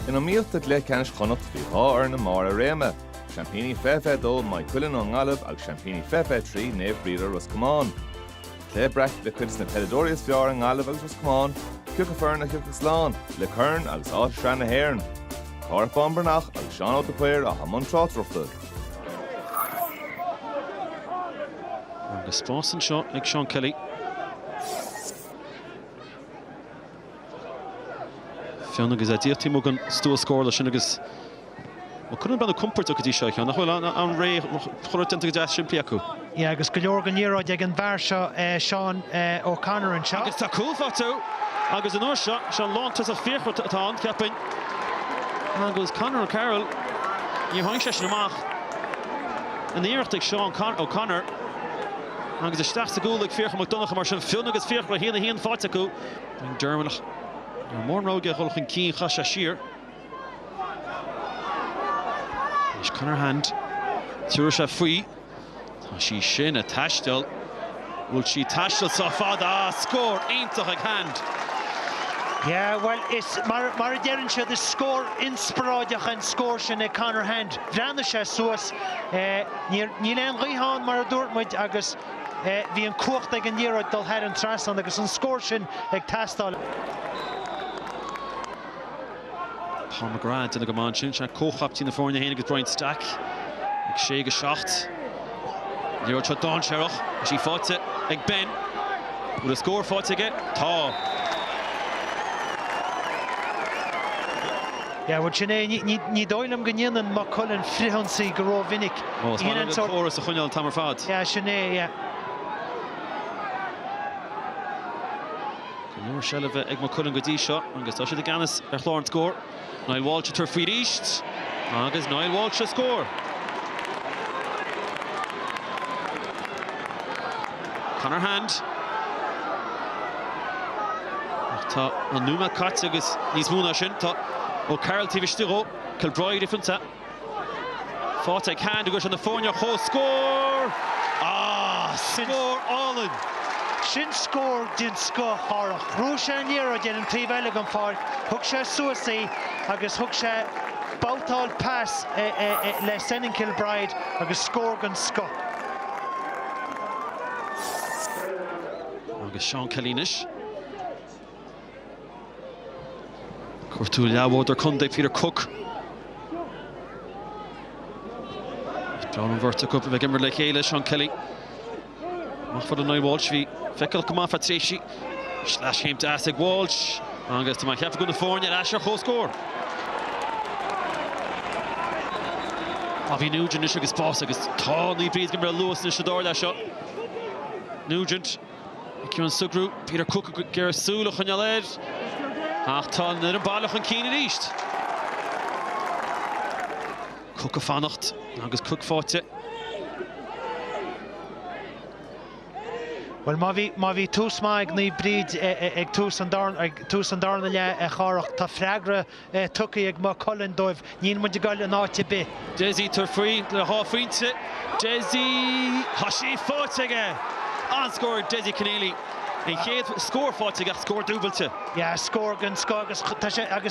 In mílta le ceannis Connacht bhí thar na mar a réime. Champíní fefe dó Moycullen an Ngalibh ag champíní fefe trí Naomh Bríd Ros Cumann. Clé brecht le cuidas na pedadórias fear an Ngalibh agus Ros Cumann, ciúcha fearn a ciúcha slán, le churn agus áit srean na héireann. Carp Bambernach agus Sean ó Péir a Hamon Trátrachta. Agus spásan seo ag Sean Kelly. Fianna agus a díochtí mó an stúl scóir sin agus Couldn't be comfort of the show. Now, I'm Ray. Chortent to just simply acu. Yeah, agus go leor gan níor ag an bhar seo Sean O'Connor an seo. Agus tá cool fatú. Agus an orsha Sean Lontas a fearful tá capping. Agus Connor and Carroll. You hang session amach. And the earth Sean O'Connor. Agus the starts goal like fearful McDonagh mar sin fiún agus fearful hían fáit acu. Dermot. More road ge holchin keen chasha sheer. Is Connor hand. Turisha free. She shin a tashtel. Will she tashtel safada score eintach hand. Yeah, well, it's Mar the score inspiradach and score shin a Connor hand. Vranasha soas Nilan Rihan Mar Dortmund agus vi an kocht ag an nero dal had an trastan agus an score shin ag tastal. Paul McGrath in the Cumann sin cóchaptí na fórne héana agus Brian Stack ag sé go seacht Níor tro Don Sherroch sí fáte ag Ben bud a scór fáte aige tá. Yeah, well, sinné ní dóilm go níanaan Moycullen frihansaí go raibh vinnic. Íonan chóras a chuineáil tamar fad. Yeah, sinné, yeah. Níor sellh ag Moycullen go dtí seo agus tá siad a Ceannais ar chlár an scór. Niall Walsh tur frí ríist agus Niall Walsh a scór. Connor hand. Tá an núma cat agus níos múna sin tá ó Carroll tíbhistúró Kilbride ifanta. Fáte ag hand agus an na fórne cho scór. Scór Allen. Sin score din sco harach. Rúse níor din an príomhheile an fáil. Thug sé suasaí agus thug sé bátáil pass le Senan Kilbride agus scór gan sco. Agus Sean Kellynis. Cuirtú leabhód ar chundé Peter Cook. John an bhirrta cup bheith immer le chéile Sean Kelly. Mach fod an Niall Walsh hí feicil go maith tréisi. Slash came to Asig Walsh. Agus tá mai cheap go na fórne Asher cho scór. A bhí Nugent is agus bás agus tá Naomh Bríd go mar luas na siadóir le seo. Nugent Cumann Sugrú Peter Cook gur súla chun leir. Ach tá na an bailach an cíine ríist. Cook a fannacht agus Cook fáte. Well, má bhí tús maig Naomh Bríd ag tús an darna le a chárach tá freagra tucaí ag Moycullen dóibh níon muid gaile an áite be. Desi tur frí le háfrínte. Desi hasí fáte aige. An scóir Desi Keneally. In chéad scór fáte aige scór dúbailte. Yeah, scór gan sco agus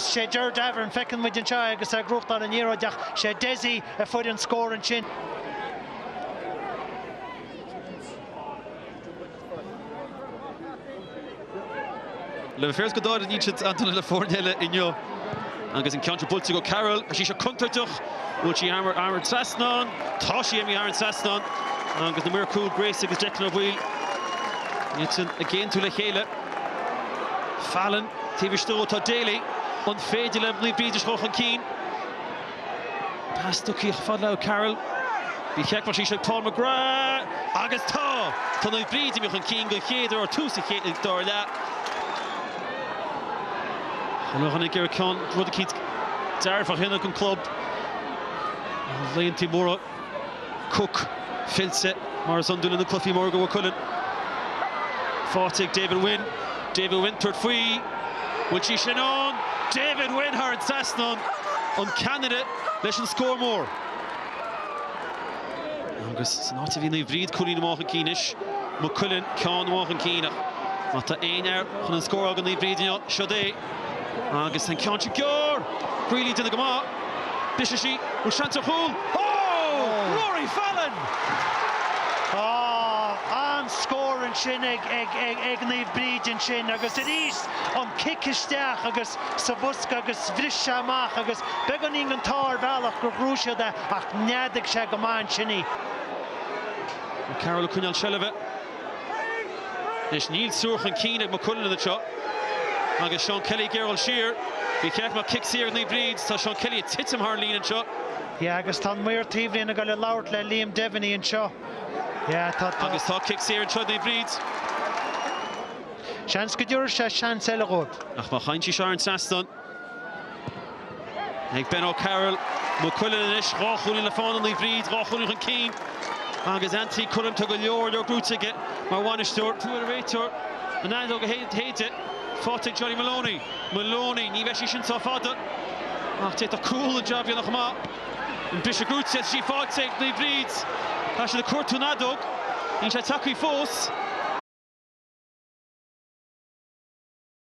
sé deir d'eabhar an feiceann muid an seo agus ag ruchtá an níróideach sé Desi a fud an scór an sin. Le first go dáir ní Anton le fórneile inniu agus an ceantar bulte go Carroll a sí se contartach bhfuil sí armar trasnán tá sí éimi armar trasnán agus na Cool Grace agus Declan bhil nítain a géan tú le chéile Fallon tíbhistú tá Daly an féidir le Naomh Bríd choch an cín Pastuí fad le Carroll bhí check mar sí se Paul McGrath agus tá Naomh Bríd imich an cín go chéidir ar túsa chéad dáir le. Hannig gur can rud a cíd dearfach hinach an club. Léon Timóra Cook filse mar san dúla na clufií mór go Cuilinn. Fáte David Wynne. David Wynne tuairt faoi. Bhfuil sí sin an. David Wynne thar an sasnan an Canada leis an scór mór. Agus san áit a bhí Naomh Bríd Cuilinn amach an cínis. Moycullen ceann amach an cíine. Má tá aon air chun an scór agan Naomh Bríd seo dé. Agus an ceann se geor Greeley to the Gama. Bishashi, Ushanta Hul. Oh! Rory Fallon! An scoring sin ag Naomh Bríd in sin agus it is on kickisteach agus sabuska agus brisha mach agus beganing an tar valach go grúise de ach neadig se go man sinni. Carol Cunnell Sheleve. Is Neil Such and Keane ag Moycullen in the shot. Agus Sean Kelly Gerald Shear. Bhí ceart má kicks here Naomh Bríd, tá Sean Kelly a titim Harleen in shot. Yeah, agus tá muir tíbhlín a go le labhart le Liam Devaney in seo. Yeah, agus tá kicks here in shot Naomh Bríd. Seans go dúir sé seans eile gód. Ach má chaintí Sharon Saston. Ag Ben O'Carroll, Moycullen in ish, ráchúlín le fáin Naomh Bríd, ráchúlín an Keane. Agus Anthony Cullum to go leor leor grútige, mar bhainisteoir, tú a réiteoir, an adó go héite, fáte Johnny Maloney. Maloney, ní bheith sin tá fada. Ach, té tá cool an job nach má. An Bishop grúte, sí fáte Naomh Bríd. Tá sé le cuairtún adóg, ní sé tacaí fós.